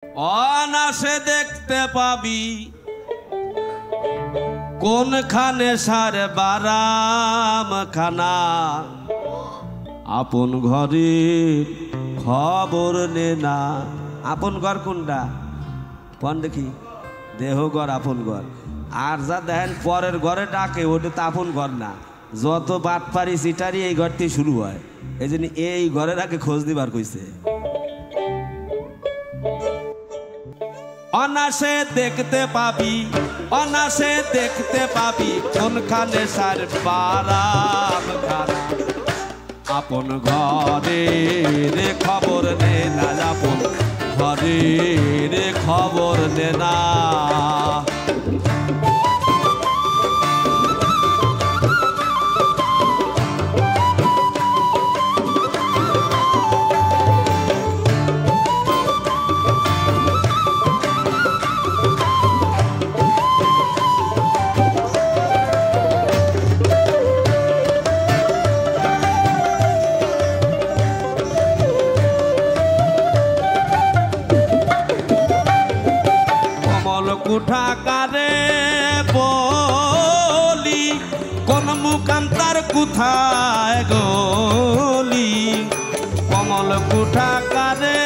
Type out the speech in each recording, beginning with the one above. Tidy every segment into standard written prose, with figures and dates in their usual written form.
অনাসে দেখতে পাবি কোনখানে সার বারাম খানা, আপন ঘরের খবর নে না। আপন ঘর কোনটা কোন দেখি? দেহঘর আপন ঘর। আর যা দেখেন পরের ঘরে ডাকে ওটা তো আপন ঘর না। যত বাটপারি চিটারি এই ঘর থেকে শুরু হয়। এই জন্য এই ঘরের আগে খোঁজ দিবার কইছে। অনাসে দেখতে পাবি, অনাসে দেখতে পাবি কোনখানে সার বারাম খানা, আপন ঘরের খবর নে না, আপন ঘরের খবর নে না। কুঠা কারে বলি কোন মুকাম তার কোথায় গলি, কমল কুঠা কারে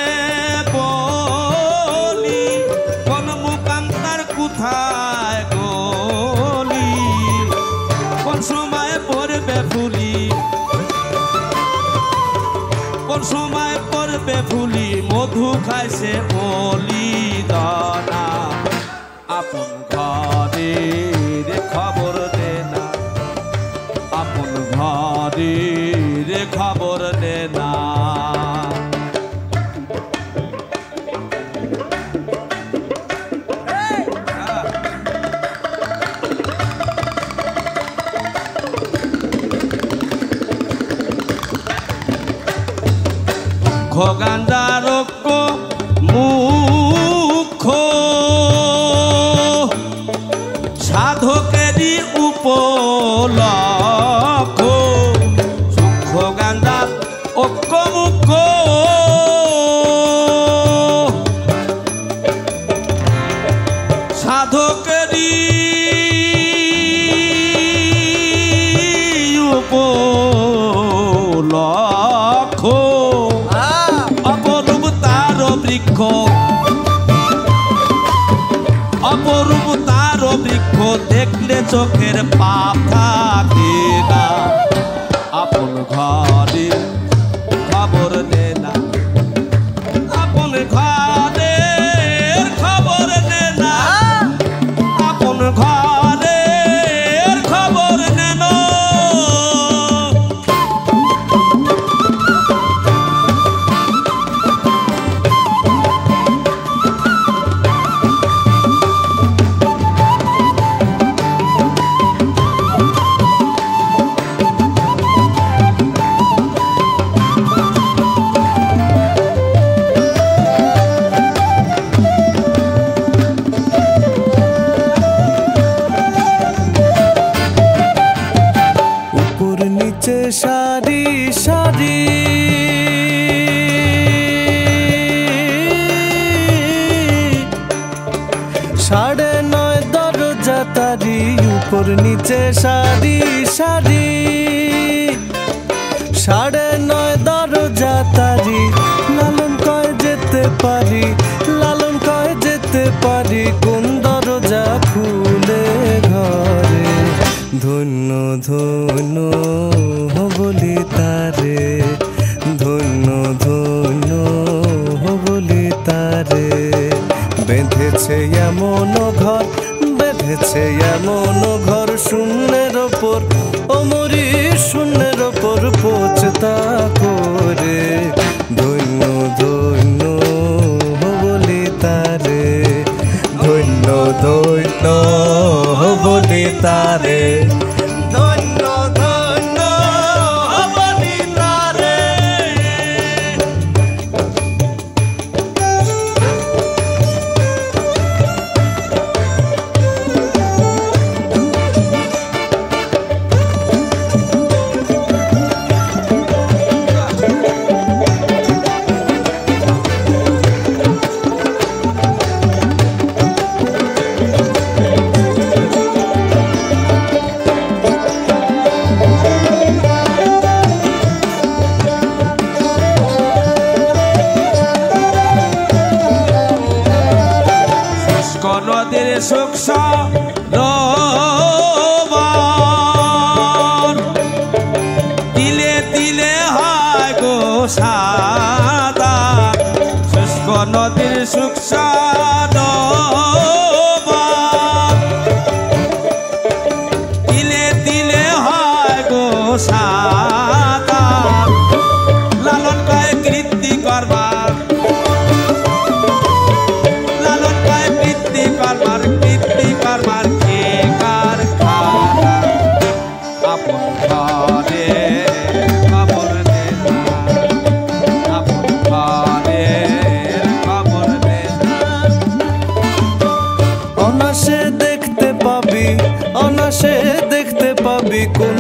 বলি কোন মুকাম তার কোথায় গলি, কোন সময় পড়বে ফুলি, কোন সময় পড়বে ফুলি, মধু খাইছে বলি দানা, আপন ঘরের খবর নে না, আপন ঘরের খবর নে না। খোগান্ডার মুখ সাধকেরই উপলক্ষ, সূক্ষ্ম গান্ধার ঐক্য মুখ সাধকেরই উপলক্ষ, অপরূপ তার বৃক্ষ, অপরূপ তার বৃক্ষ দেখলে চোখের পাপ থাকে না, আপন ঘরে খবর নে না, আপন ঘরের খবর নে না, আপন ঘরের খবর নে না। সারি সারি সাড়ে নয় দরজা তারি, উপর নিচে সারি সারি সাড়ে নয় দরজা তারি, লালন কয় যেতে পারি, লালন কয় যেতে পারি, কোন দরজা খুলে ঘরে, ধন্য ধন্য বলি তারে, ধন্য ধন্য বলি তারে, বেঁধেছে এমন ঘর, বেঁধেছে এমন ঘর, শূন্যের ওপর অমরি, শূন্যের ওপর পোচতা করে, ধন্য ধন্য বলি তারে, ধন্য ধন্য বলি তারে, ধন্য ধন্য বলি তারে। সুখ সরোবর তিলে তিলে হয় গো সাদা শুষ্ক নদীর সুখ সরোবর তিলে তিলে হয় গো সাদা লালন কয় কীর্তি করবার লালন কয় কীর্তি করবার কে কারখানা আপন ঘরে খবর দে না আপন ঘরে খবর দে না অনাসে দেখতে পাবি কোন